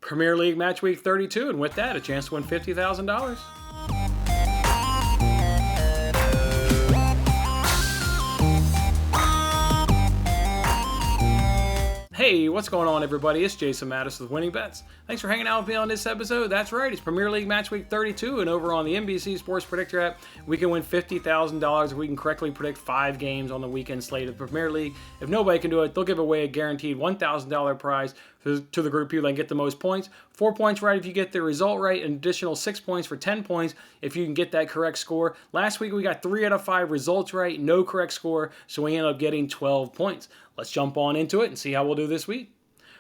Premier League Match Week 32, and with that, a chance to win $50,000. Hey, what's going on, everybody? It's Jason Mattis with Winning Bets. Thanks for hanging out with me on this episode. That's right, it's Premier League Match Week 32, and over on the NBC Sports Predictor app, we can win $50,000 if we can correctly predict 5 games on the weekend slate of the Premier League. If nobody can do it, they'll give away a guaranteed $1,000 prize to the group of people that get the most points. 4 points right if you get the result right, an additional 6 points for 10 points if you can get that correct score. Last week we got 3 out of 5 results right, no correct score, so we ended up getting 12 points. Let's jump on into it and see how we'll do this week.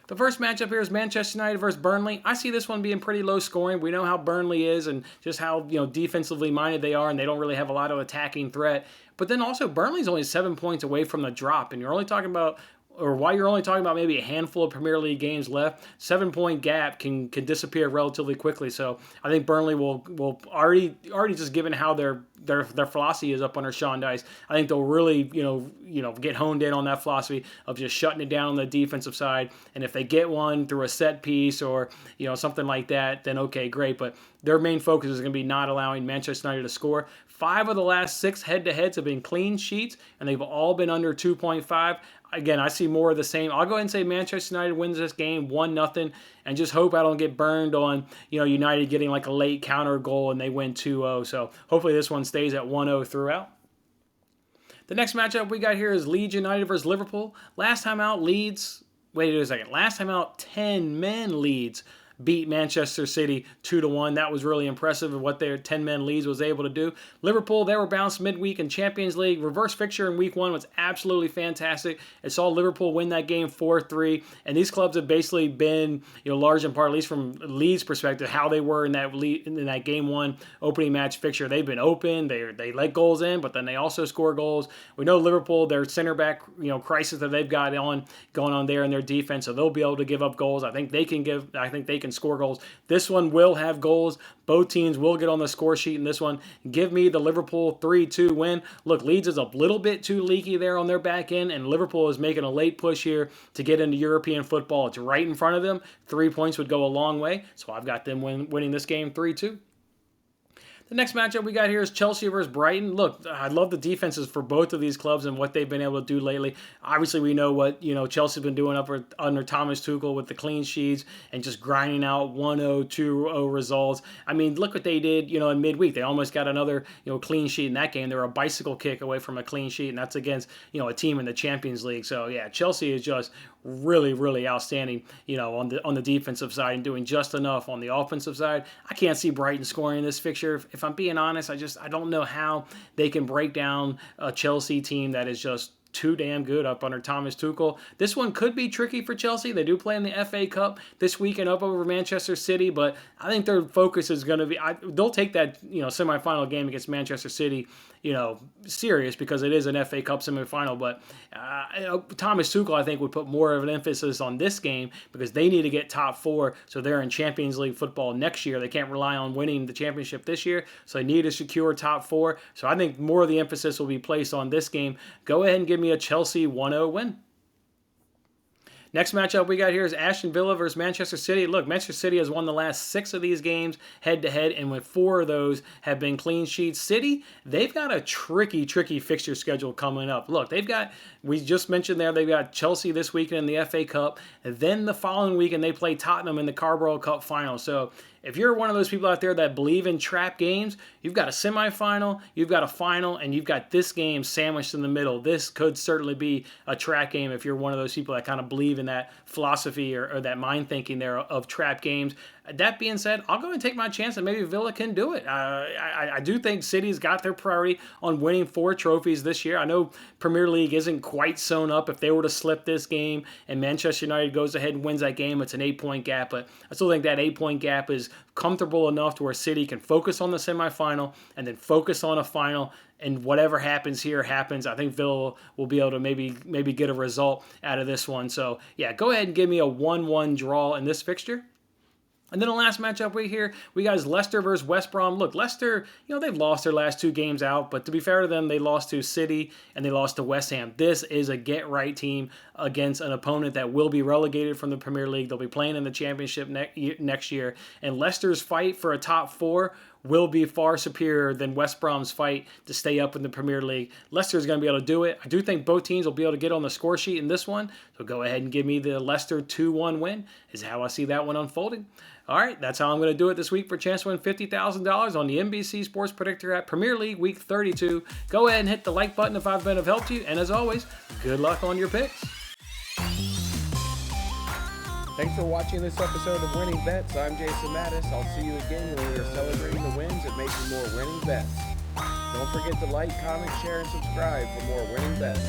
The first matchup here is Manchester United versus Burnley. I see this one being pretty low scoring. We know how Burnley is and just how defensively minded they are, and they don't really have a lot of attacking threat. But then also Burnley's only 7 points away from the drop, and you're only talking about maybe a handful of Premier League games left, 7-point gap can disappear relatively quickly. So I think Burnley will already just given how their philosophy is up under Sean Dice, I think they'll really get honed in on that philosophy of just shutting it down on the defensive side. And if they get one through a set piece or something like that, then okay, great. But their main focus is going to be not allowing Manchester United to score. 5 of the last 6 head-to-heads have been clean sheets, and they've all been under 2.5. Again, I see more of the same. I'll go ahead and say Manchester United wins this game 1-0, and just hope I don't get burned on United getting like a late counter goal and they win 2-0. So hopefully this one stays at 1-0 throughout. The next matchup we got here is Leeds United versus Liverpool. Last time out, 10-man Leeds beat Manchester City 2-1. That was really impressive of what their 10-man Leeds was able to do. Liverpool, they were bounced midweek in Champions League. Reverse fixture in week 1 was absolutely fantastic. It saw Liverpool win that game 4-3. And these clubs have basically been, large in part, at least from Leeds' perspective, how they were in that game 1 opening match fixture. They've been open. They let goals in, but then they also score goals. We know Liverpool, their center back, crisis that they've got going on there in their defense, so they'll be able to give up goals. I think they can score goals. This one will have goals. Both teams will get on the score sheet in this one. Give me the Liverpool 3-2 win. Look, Leeds is a little bit too leaky there on their back end, and Liverpool is making a late push here to get into European football. It's right in front of them. 3 points would go a long way, so I've got them winning this game 3-2. The next matchup we got here is Chelsea versus Brighton. Look, I love the defenses for both of these clubs and what they've been able to do lately. Obviously, we know what Chelsea's been doing under Thomas Tuchel with the clean sheets and just grinding out 1-0, 2-0 results. I mean, look what they did, in midweek. They almost got another, clean sheet in that game. They were a bicycle kick away from a clean sheet, and that's against, a team in the Champions League. So yeah, Chelsea is just really, really outstanding, on the defensive side and doing just enough on the offensive side. I can't see Brighton scoring in this fixture. If I'm being honest, I don't know how they can break down a Chelsea team that is just too damn good up under Thomas Tuchel. This one could be tricky for Chelsea. They do play in the FA Cup this weekend up over Manchester City, but I think their focus is going to be, they'll take that, semifinal game against Manchester City, serious because it is an FA Cup semifinal, but Thomas Tuchel, I think, would put more of an emphasis on this game because they need to get top 4, so they're in Champions League football next year. They can't rely on winning the championship this year, so they need to secure top 4. So I think more of the emphasis will be placed on this game. Go ahead and give me a Chelsea 1-0 win. Next matchup we got here is Ashtonville versus Manchester City. Look, Manchester City has won the last 6 of these games head-to-head, and with 4 of those have been clean sheets. City, they've got a tricky fixture schedule coming up. Look, we just mentioned there, they've got Chelsea this weekend in the FA Cup, and then the following weekend they play Tottenham in the Carabao Cup final. So if you're one of those people out there that believe in trap games, you've got a semifinal, you've got a final, and you've got this game sandwiched in the middle. This could certainly be a trap game if you're one of those people that kind of believe in that philosophy or that mind thinking there of trap games. That being said, I'll go and take my chance and maybe Villa can do it. I do think City's got their priority on winning 4 trophies this year. I know Premier League isn't quite sewn up. If they were to slip this game and Manchester United goes ahead and wins that game, it's an 8-point gap. But I still think that 8-point gap is comfortable enough to where City can focus on the semifinal and then focus on a final. And whatever happens here happens. I think Villa will be able to maybe get a result out of this one. So yeah, go ahead and give me a 1-1 draw in this fixture. And then the last matchup we got is Leicester versus West Brom. Look, Leicester, they've lost their last 2 games out, but to be fair to them, they lost to City and they lost to West Ham. This is a get-right team against an opponent that will be relegated from the Premier League. They'll be playing in the Championship next year. And Leicester's fight for a top 4 will be far superior than West Brom's fight to stay up in the Premier League. Leicester is going to be able to do it. I do think both teams will be able to get on the score sheet in this one. So go ahead and give me the Leicester 2-1 win is how I see that one unfolding. All right, that's how I'm going to do it this week for a chance to win $50,000 on the NBC Sports Predictor at Premier League Week 32. Go ahead and hit the like button if I've been of help to you. And as always, good luck on your picks. Thanks for watching this episode of Winning Bets. I'm Jason Mattis. I'll see you again when we are celebrating the wins and making more winning bets. Don't forget to like, comment, share, and subscribe for more winning bets.